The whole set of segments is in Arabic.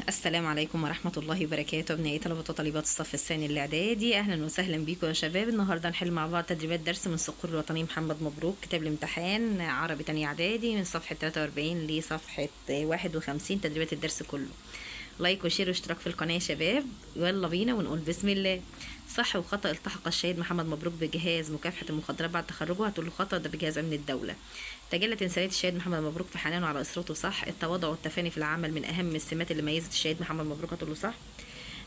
السلام عليكم ورحمة الله وبركاته. أبنائي طلبة وطالبات الصف الثاني الإعدادي، أهلا وسهلا بيكم يا شباب. النهاردة نحل مع بعض تدريبات درس من سقور الوطني محمد مبروك، كتاب الامتحان عربي تانية إعدادي من صفحة 43 لصفحة 51، تدريبات الدرس كله. لايك وشير واشتراك في القناة يا شباب. يلا بينا ونقول بسم الله. صح وخطأ التحق الشهيد محمد مبروك بجهاز مكافحة المخدرات بعد تخرجه. هتقول له خطأ، ده بجهاز أمن الدولة. تجلت إنسانية الشهيد محمد مبروك في حنانه على أسرته. صح. التواضع والتفاني في العمل من أهم السمات اللي ميزت الشهيد محمد مبروك. هتقول له صح.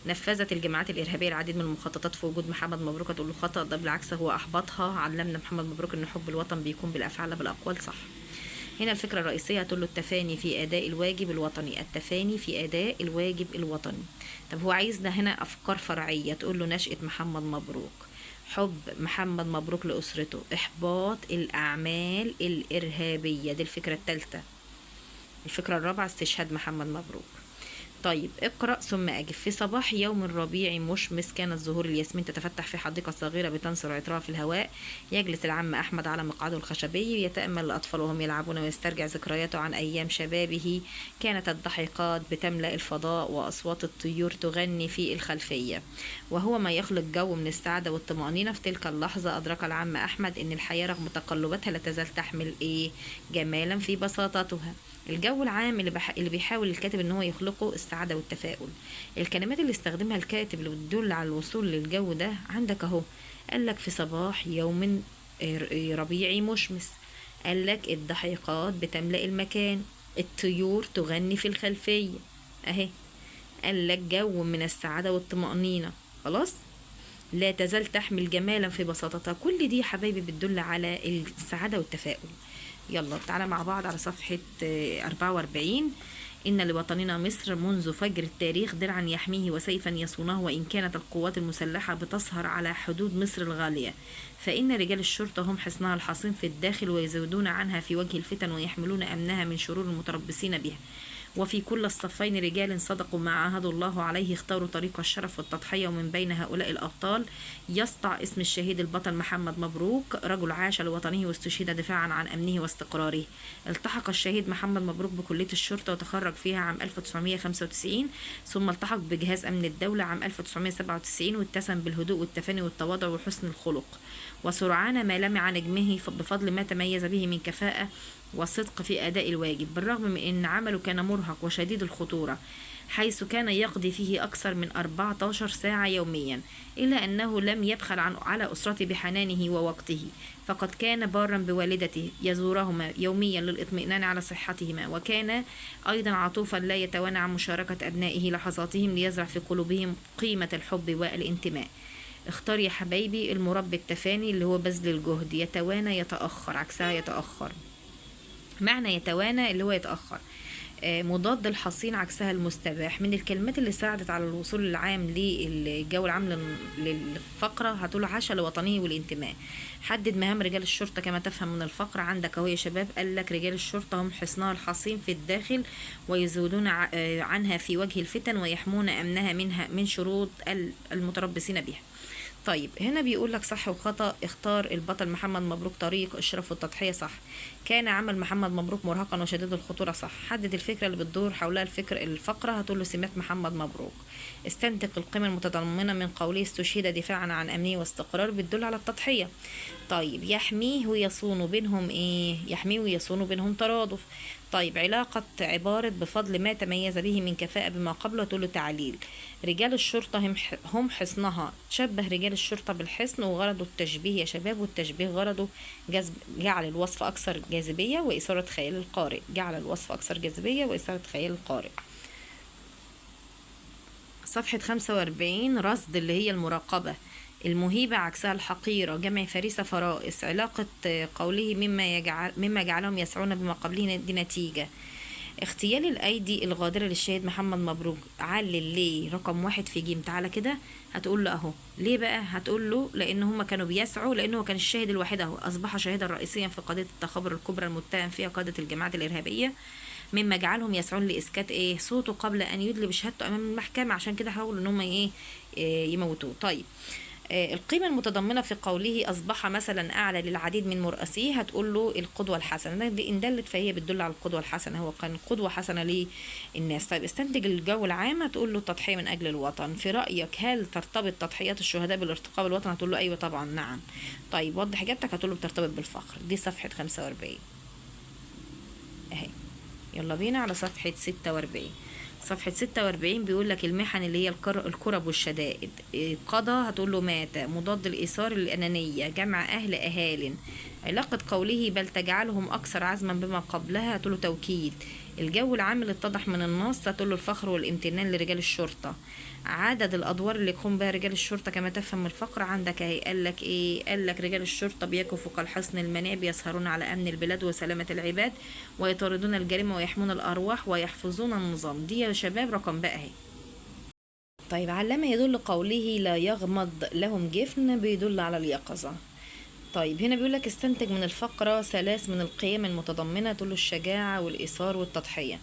نفذت الجماعات الإرهابية العديد من المخططات في وجود محمد مبروك. هتقول له خطأ، ده بالعكس هو أحبطها. علمنا محمد مبروك إن حب الوطن بيكون بالأفعال لا بالأقوال. صح. هنا الفكرة الرئيسية هتقول له التفاني في أداء الواجب الوطني. التفاني في أداء الواجب الوطني. طب هو عايزنا هنا أفكار فرعية. تقول له نشأة محمد مبروك، حب محمد مبروك لأسرته، إحباط الأعمال الإرهابية. دي الفكرة الثالثة. الفكرة الرابعة استشهاد محمد مبروك. طيب اقرأ ثم أجب. في صباح يوم ربيع مشمس كانت زهور الياسمين تتفتح في حديقة صغيرة بتنثر عطرها في الهواء. يجلس العم أحمد على مقعده الخشبي يتأمل الأطفال وهم يلعبون ويسترجع ذكرياته عن أيام شبابه. كانت الضحكات بتملأ الفضاء وأصوات الطيور تغني في الخلفية، وهو ما يخلق جو من السعادة والطمأنينة. في تلك اللحظة أدرك العم أحمد أن الحياة رغم تقلباتها لا تزال تحمل جمالا في بساطتها. الجو العام اللي بيحاول الكاتب ان هو يخلقه السعاده والتفاؤل. الكلمات اللي استخدمها الكاتب اللي بتدل على الوصول للجو ده عندك اهو. قال لك في صباح يوم ربيعي مشمس، قال لك الضحكات بتملأ المكان، الطيور تغني في الخلفيه اهي، قال لك جو من السعاده والطمأنينه. خلاص. لا تزال تحمل جمالا في بساطتها. كل دي يا حبايبي بتدل على السعاده والتفاؤل. يلا تعالى مع بعض على صفحة 44. إن لوطننا مصر منذ فجر التاريخ درعا يحميه وسيفا يصونه، وإن كانت القوات المسلحة بتسهر على حدود مصر الغالية، فإن رجال الشرطة هم حصنها الحصين في الداخل ويزودون عنها في وجه الفتن ويحملون أمنها من شرور المتربصين بها. وفي كل الصفين رجال صدقوا ما عاهدوا الله عليه، اختاروا طريق الشرف والتضحية. ومن بين هؤلاء الأبطال يسطع اسم الشهيد البطل محمد مبروك، رجل عاش لوطنه واستشهد دفاعا عن أمنه واستقراره. التحق الشهيد محمد مبروك بكلية الشرطة وتخرج فيها عام 1995، ثم التحق بجهاز أمن الدولة عام 1997، واتسم بالهدوء والتفاني والتواضع وحسن الخلق. وسرعان ما لمع نجمه بفضل ما تميز به من كفاءة وصدق في أداء الواجب، بالرغم من أن عمله كان مرهق وشديد الخطورة، حيث كان يقضي فيه أكثر من 14 ساعة يوميا، إلا أنه لم يبخل على أسرته بحنانه ووقته، فقد كان بارا بوالدته يزورهما يوميا للإطمئنان على صحتهما، وكان أيضا عطوفا لا يتوانى عن مشاركة أبنائه لحظاتهم ليزرع في قلوبهم قيمة الحب والانتماء. اختار يا حبايبي المربي التفاني اللي هو بذل الجهد. يتوانى يتأخر، عكسها يتأخر. معنى يتوانى اللي هو يتأخر. مضاد الحصين عكسها المستباح. من الكلمات اللي ساعدت على الوصول العام للجو العام للفقرة هتقول عاش لوطنه والانتماء. حدد مهام رجال الشرطة كما تفهم من الفقرة. عندك اهو يا شباب، قال لك رجال الشرطة هم حصنها الحصين في الداخل ويزودون عنها في وجه الفتن ويحمون أمنها منها من شرود المتربصين بها. طيب هنا بيقول لك صح وخطأ. اختار البطل محمد مبروك طريق الشرف والتضحية. صح. كان عمل محمد مبروك مرهقا وشديد الخطورة. صح. حدد الفكرة اللي بتدور حولها الفقرة. هتقول له سمات محمد مبروك. استنتق القيمة المتضمنة من قوله استشهد دفاعا عن أمنه واستقرار، بتدل على التضحية. طيب يحميه ويصون بينهم يحميه ويصون بينهم ترادف. طيب علاقة عبارة بفضل ما تميز به من كفاءة بما قبله تقول له تعليل. رجال الشرطة هم حصنها. تشبه رجال الشرطة بالحصن، وغرضه التشبيه يا شباب، والتشبيه غرضه جعل الوصف أكثر جاذبية وإثارة خيال القارئ. جعل الوصف أكثر جاذبية وإثارة خيال القارئ. صفحة 45. رصد اللي هي المراقبة. المهيبة عكسها الحقيرة، جمع فريسة فرائس. علاقة قوله مما جعلهم يسعون بما قبله دي نتيجة. اغتيال الأيدي الغادرة للشهيد محمد مبروك. علل ليه رقم 1 في جيم. تعالى كده هتقول له اهو ليه بقى. هتقول له لأن هم كانوا بيسعوا، لأنه هو كان الشاهد الوحيد اهو، أصبح شاهدا رئيسيا في قضية التخابر الكبرى المتهم فيها قادة الجماعات الإرهابية، مما جعلهم يسعون لإسكات صوته قبل أن يدلي بشهادته أمام المحكمة. عشان كده حاولوا إن هم يموتوه. طيب القيمة المتضمنة في قوله أصبح مثلا أعلى للعديد من مرؤسيه، هتقول له القدوة الحسنة، دي إن دلت فهي بتدل على القدوة الحسنة، هو كان قدوة حسنة للناس. طيب استنتج الجو العام، هتقول له التضحية من أجل الوطن. في رأيك هل ترتبط تضحيات الشهداء بالارتقاء بالوطن؟ هتقول له أيوة طبعا نعم. طيب وضح إجابتك، هتقول له بترتبط بالفخر. دي صفحة 45 أهي. يلا بينا على صفحة 46. صفحة 46 بيقول لك المحن اللي هي الكرب والشدائد. قضى، هتقول له مات. مضاد الإيثار الأنانية، جمع أهل أهال. علاقة قوله بل تجعلهم أكثر عزما بما قبلها، هتقول له توكيد. الجو العام اللي اتضح من النص، هتقول له الفخر والامتنان لرجال الشرطة. عدد الادوار اللي يقوم بها رجال الشرطه كما تفهم من الفقره عندك اهي. قال لك ايه؟ قال لك رجال الشرطه بيكفوا كالحصن المنيع، بيسهرون على امن البلاد وسلامه العباد، ويطاردون الجريمه ويحمون الارواح ويحفظون النظام. دي يا شباب رقم بقى اهي. طيب على ما يدل قوله لا يغمض لهم جفن، بيدل على اليقظه. طيب هنا بيقول لك استنتج من الفقرة ثلاث من القيم المتضمنة، تقول الشجاعة والإيثار والتضحية.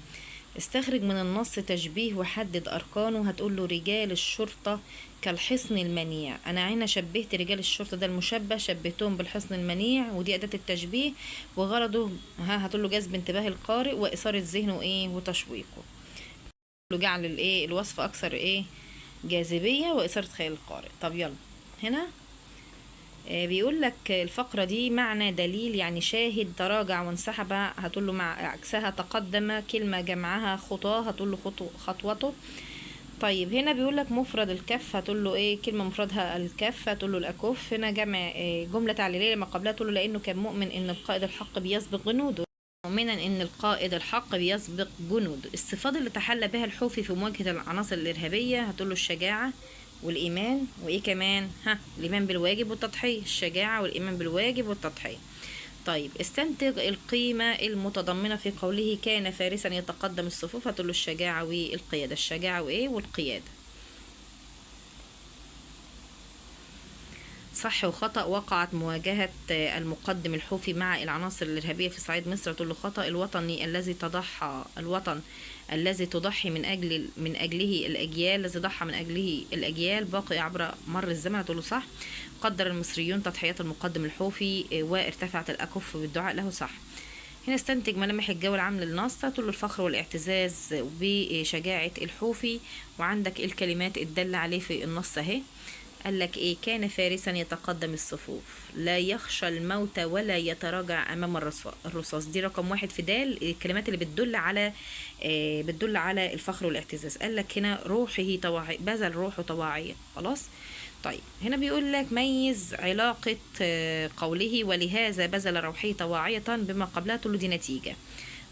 استخرج من النص تشبيه وحدد أركانه، هتقول له رجال الشرطة كالحصن المنيع. أنا هنا شبهت رجال الشرطة، ده المشبه، شبهتهم بالحصن المنيع، ودي أداة التشبيه، وغرضه هتقول له جذب انتباه القارئ وإثارة ذهنه وتشويقه، له جعل الوصف أكثر جاذبية وإثارة خيال القارئ. طب يلا هنا بيقول لك الفقرة دي معنى دليل، يعني شاهد تراجع وانسحب، هتقول له مع عكسها تقدم. كلمة جمعها خطاه، هتقول له خطوته. طيب هنا بيقول لك مفرد الكف، هتقول له كلمة مفردها الكف، هتقول له الأكف. هنا جمع جملة تعليلية ما قبلها، تقول له لأنه كان مؤمن إن القائد الحق بيسبق جنوده. مؤمنا إن القائد الحق بيسبق جنوده. الصفات اللي تحلى بها الحوثي في مواجهة العناصر الإرهابية، هتقول له الشجاعة والإيمان، وإيه كمان؟ الإيمان بالواجب والتضحية. الشجاعة والإيمان بالواجب والتضحية. طيب استنتج القيمة المتضمنة في قوله كان فارسا يتقدم الصفوف، هتقول له الشجاعة والقيادة. الشجاعة والقيادة. صح وخطأ. وقعت مواجهة المقدم الحوثي مع العناصر الإرهابية في صعيد مصر، تقول له خطأ. الوطني الذي تضحى، الوطن الذي تضحي من أجله الأجيال، الذي ضحى من أجله الأجيال باقي عبر مر الزمن، تقول له صح. قدر المصريون تضحيات المقدم الحوثي وارتفعت الأكف بالدعاء له، صح. هنا استنتج ملامح الجو العام للنص، تقول له الفخر والاعتزاز بشجاعة الحوثي، وعندك الكلمات الدالة عليه في النص اهي. قال لك كان فارسا يتقدم الصفوف، لا يخشى الموت ولا يتراجع امام الرصاص. دي رقم واحد في دال الكلمات اللي بتدل على الفخر والاعتزاز. قال لك هنا روحه طواعية، بذل روحه طواعية. خلاص. طيب هنا بيقول لك ميز علاقة قوله ولهذا بذل روحه طواعية بما قبلها، تقول له دي نتيجة.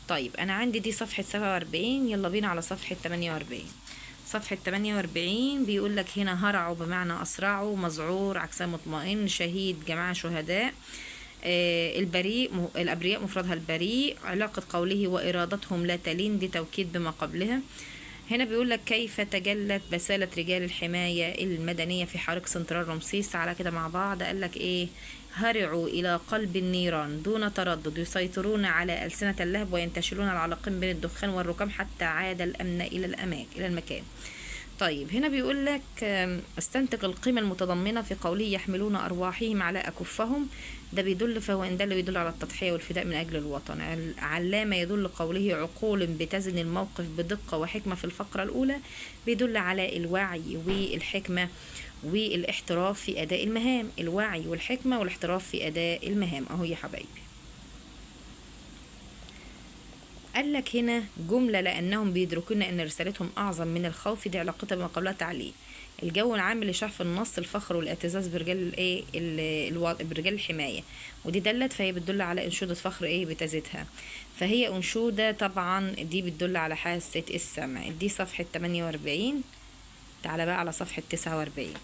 طيب انا عندي دي صفحة 47. يلا بينا على صفحة 48. صفحة 48 بيقول لك هنا هرعوا بمعنى أسرعوا، مذعور عكسها مطمئن، شهيد جماعة شهداء. الأبرياء مفردها البريء. علاقة قوله وإرادتهم لا تلين، دي توكيد بما قبلها. هنا بيقول لك كيف تجلت بسالة رجال الحماية المدنية في حريق سنترال رمسيس. تعالى كده مع بعض. قال لك هرعوا إلى قلب النيران دون تردد، يسيطرون على ألسنة اللهب وينتشلون العلاقين بين الدخان والركام حتى عاد الأمن إلى المكان. طيب هنا بيقول لك استنتج القيمة المتضمنة في قوله يحملون أرواحهم على أكفهم. ده بيدل، فهو إن دل يدل على التضحية والفداء من أجل الوطن. على ما يدل قوله عقول بتزن الموقف بدقة وحكمة في الفقرة الأولى، بيدل على الوعي والحكمة والاحتراف في أداء المهام. الوعي والحكمة والاحتراف في أداء المهام أهو يا حبايبي. قال لك هنا جملة لأنهم بيدركون أن رسالتهم أعظم من الخوف، دي علاقتها بما قبلها تعليل. الجو العام اللي شاف في النص الفخر والاعتزاز برجال برجال الحماية، ودي دلت، فهي بتدل على أنشودة فخر بتزيدها، فهي أنشودة طبعا. دي بتدل على حاسة السمع. دي صفحة 48. تعالى بقى على صفحة 49.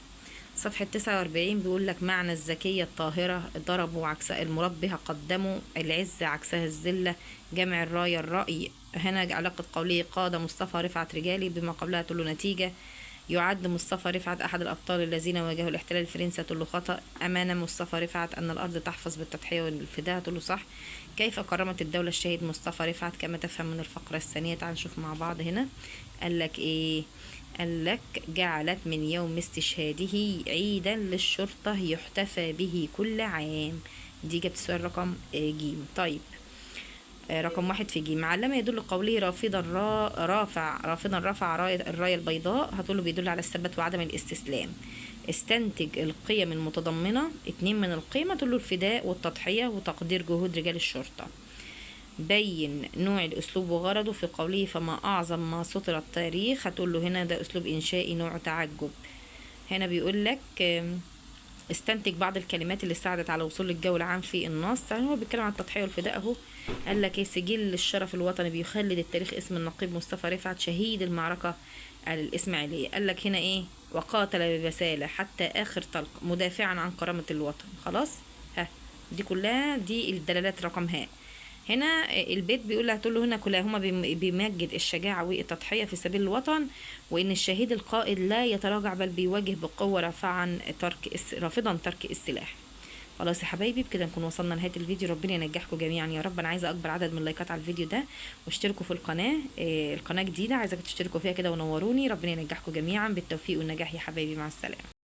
صفحة 49 بيقول لك معنى الزكية الطاهرة، ضربوا عكسها المربها، قدموا العزة عكسها الذلة، جمع الراية الرأي. هنا علاقة قوليه قاد مصطفى رفعت رجالي بما قبلها، تقول له نتيجة. يعد مصطفى رفعت أحد الأبطال الذين واجهوا الاحتلال الفرنسي، تقول له خطأ. أمانة مصطفى رفعت أن الأرض تحفظ بالتضحية والفداء، تقول له صح. كيف كرمت الدولة الشهيد مصطفى رفعت كما تفهم من الفقرة الثانية. تعال نشوف مع بعض هنا. قال لك قال لك جعلت من يوم استشهاده عيدا للشرطة يحتفى به كل عام. دي جبت سؤال رقم جيم. طيب رقم واحد في جيم. على ما يدل قوله رافضا رفع الراية البيضاء، هتقوله بيدل على الثبات وعدم الاستسلام. استنتج القيم المتضمنة. 2 من القيم هتقوله الفداء والتضحية وتقدير جهود رجال الشرطة. بين نوع الأسلوب وغرضه في قوله فما أعظم ما سطر التاريخ، هتقوله هنا ده أسلوب إنشائي نوع تعجب. هنا بيقول لك استنتج بعض الكلمات اللي ساعدت على وصول الجو العام في النص. يعني هو بيتكلم عن التضحية والفداء اهو. قال لك ايه؟ سجل الشرف الوطني بيخلد التاريخ اسم النقيب مصطفى رفعت شهيد المعركة الإسماعيلية. قال لك هنا ايه؟ وقاتل ببسالة حتى آخر طلق مدافعا عن كرامة الوطن. خلاص، ها دي كلها دي الدلالات رقم ها. هنا البيت بيقول لها تقول له هنا كلاهما بيمجد الشجاعة والتضحية في سبيل الوطن، وإن الشهيد القائد لا يتراجع بل بيواجه بقوة رافضا ترك السلاح. خلاص يا حبايبي، بكده نكون وصلنا لنهاية الفيديو. ربنا ينجحكم جميعا يا رب. انا عايزه اكبر عدد من اللايكات على الفيديو ده، واشتركوا في القناه. القناه جديده عايزاكم تشتركوا فيها كده ونوروني. ربنا ينجحكم جميعا بالتوفيق والنجاح يا حبايبي، مع السلامه.